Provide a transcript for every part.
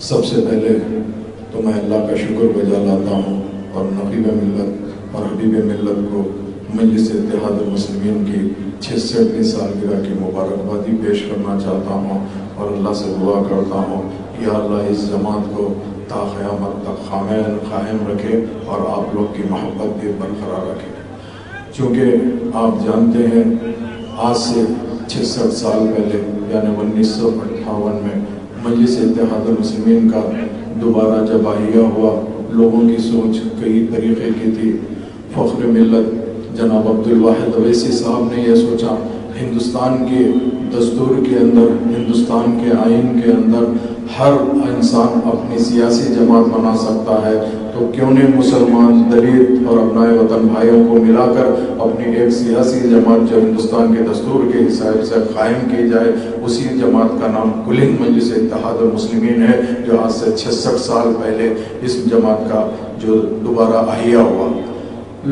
سب سے پہلے تو میں اللہ کا شکر بجا لاتا ہوں اور نقیب ملت اور حبیب ملت کو مجلس اتحاد المسلمین کی 66ویں سالگرہ کی مبارکبادی پیش کرنا چاہتا ہوں اور اللہ سے دعا کرتا ہوں یا اللہ اس جماعت کو تا قیامت تک قائم رکھے اور آپ لوگ کی محبت بھی برقرار رکھے۔ چونکہ آپ جانتے ہیں آج سے 66 سال پہلے یعنی 1958 میں مجلس اتحاد المسلمین کا دوبارہ جب احیا ہوا، لوگوں کی سوچ کئی طریقے کی تھی۔ فخر ملت جناب عبدالواحد اویسی صاحب نے یہ سوچا ہندوستان کے دستور کے اندر، ہندوستان کے آئین کے اندر ہر انسان اپنی سیاسی جماعت بنا سکتا ہے، تو کیوں نہیں مسلمان دلت اور اپنائے وطن بھائیوں کو ملا کر اپنی ایک سیاسی جماعت جو ہندوستان کے دستور کے حساب سے قائم کی جائے۔ اسی جماعت کا نام کل ہند مجلس اتحاد المسلمین ہے، جو آج سے 66 سال پہلے اس جماعت کا جو دوبارہ احیا ہوا۔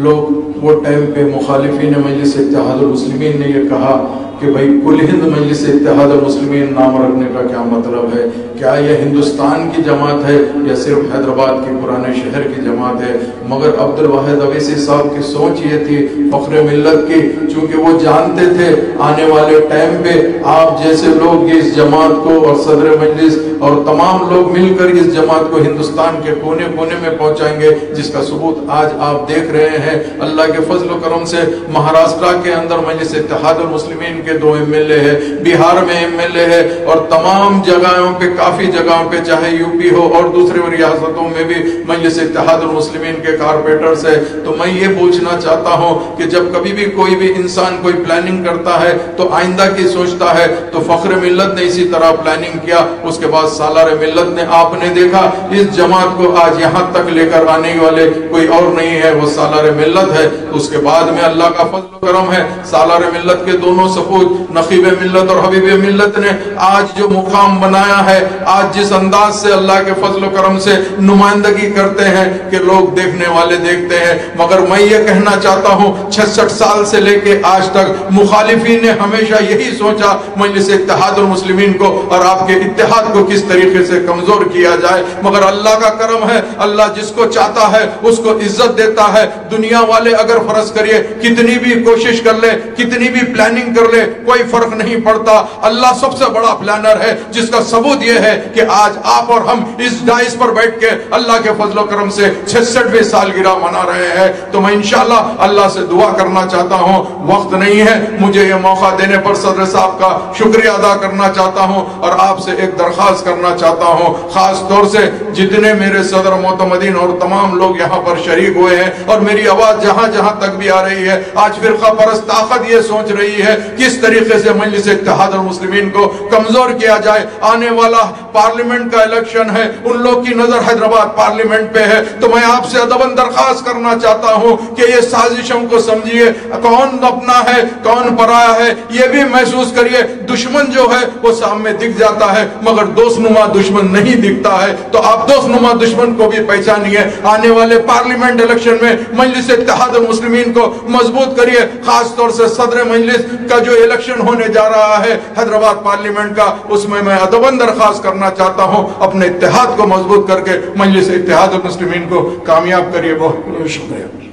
لوگ وہ ٹائم پہ مخالفین مجلس اتحاد المسلمین نے یہ کہا کہ بھائی کل ہند مجلس اتحاد المسلمین نام رکھنے کا کیا مطلب ہے؟ کیا یہ ہندوستان کی جماعت ہے یا صرف حیدرآباد کے پرانے شہر کی جماعت ہے؟ مگر عبدالواحد اویسی صاحب کی سوچ یہ تھی فخر ملت کی، چونکہ وہ جانتے تھے آنے والے ٹائم پہ آپ جیسے لوگ اس جماعت کو اور صدر مجلس اور تمام لوگ مل کر اس جماعت کو ہندوستان کے کونے کونے میں پہنچائیں گے، جس کا ثبوت آج آپ دیکھ رہے ہیں۔ اللہ کے فضل و کرم سے مہاراشٹرا کے اندر مجلس اتحاد المسلمین کے 2 MLA ہے، بہار میں MLA ہے، اور تمام جگہوں پہ کافی جگہوں پہ چاہے یوپی ہو اور دوسری ریاستوں میں بھی مجلس اتحاد المسلمین کے کارپوریٹرز ہے۔ تو میں یہ پوچھنا چاہتا ہوں کہ جب کبھی بھی کوئی بھی انسان کوئی پلاننگ کرتا ہے تو آئندہ کی سوچتا ہے، تو فخر ملت نے اسی طرح پلاننگ کیا۔ اس کے بعد سالار ملت نے، آپ نے دیکھا اس جماعت کو آج یہاں تک لے کر آنے والے کوئی اور نہیں ہے، وہ سالار ملت ہے۔ اس کے بعد میں اللہ کا فضل و کرم ہے، سالار ملت کے دونوں سپوت نقیب ملت اور حبیب ملت نے آج جو مقام بنایا ہے، آج جس انداز سے اللہ کے فضل و کرم سے نمائندگی کرتے ہیں کہ لوگ دیکھنے والے دیکھتے ہیں۔ مگر میں یہ کہنا چاہتا ہوں 66 سال سے لے کے آج تک مخالفین نے ہمیشہ یہی سوچا مجلس اتحاد المسلمین کو اور آپ کے اتحاد کو کس طریقے سے کمزور کیا جائے۔ مگر اللہ کا کرم ہے، اللہ جس کو چاہتا ہے اس کو عزت دیتا ہے۔ دنیا والے اگر فرض کریے کتنی بھی کوشش کر لے، کتنی بھی پلاننگ کر لے، کوئی فرق نہیں پڑتا۔ اللہ سب سے بڑا پلانر ہے، جس کا ثبوت یہ ہے کہ آج آپ اور ہم اس ڈائس پر بیٹھ کے اللہ کے فضل و کرم سے 66ویں سالگرہ منا رہے ہیں۔ تو میں انشاءاللہ اللہ سے دعا کرنا چاہتا ہوں، وقت نہیں ہے، مجھے یہ موقع دینے پر صدر صاحب کا شکریہ ادا کرنا چاہتا ہوں اور آپ سے ایک درخواست کرنا چاہتا ہوں، خاص طور سے جتنے میرے صدر معتمدین اور تمام لوگ یہاں پر شریک ہوئے ہیں اور میری آواز جہاں جہاں تک بھی آ رہی ہے، آج فرقہ پرست طاقت یہ سوچ رہی ہے کس طریقے سے مجلس اتحاد المسلمین کو کمزور کیا جائے۔ آنے والا پارلیمنٹ کا الیکشن ہے، ان لوگ کی نظر حیدرآباد پارلیمنٹ پہ ہے، تو میں آپ سے ادباً درخواست کرنا چاہتا ہوں کہ یہ سازشوں کو سمجھیے، کون اپنا ہے کون پرایا ہے یہ بھی محسوس کریے۔ دشمن جو ہے وہ سامنے دکھ جاتا ہے مگر دوست نما دشمن نہیں دکھتا ہے، تو آپ دوست نما دشمن کو بھی پہچانیے۔ آنے والے پارلیمنٹ الیکشن میں مجلس اتحاد المسلمین کو مضبوط کریے، خاص طور سے صدر مجلس کا جو الیکشن ہونے جا رہا ہے حیدرآباد پارلیمنٹ کا، اس میں میں ادباً درخواست کرنا چاہتا ہوں اپنے اتحاد کو مضبوط کر کے مجلس اتحاد المسلمین کو کامیاب کریے۔ بہت بہت شکریہ۔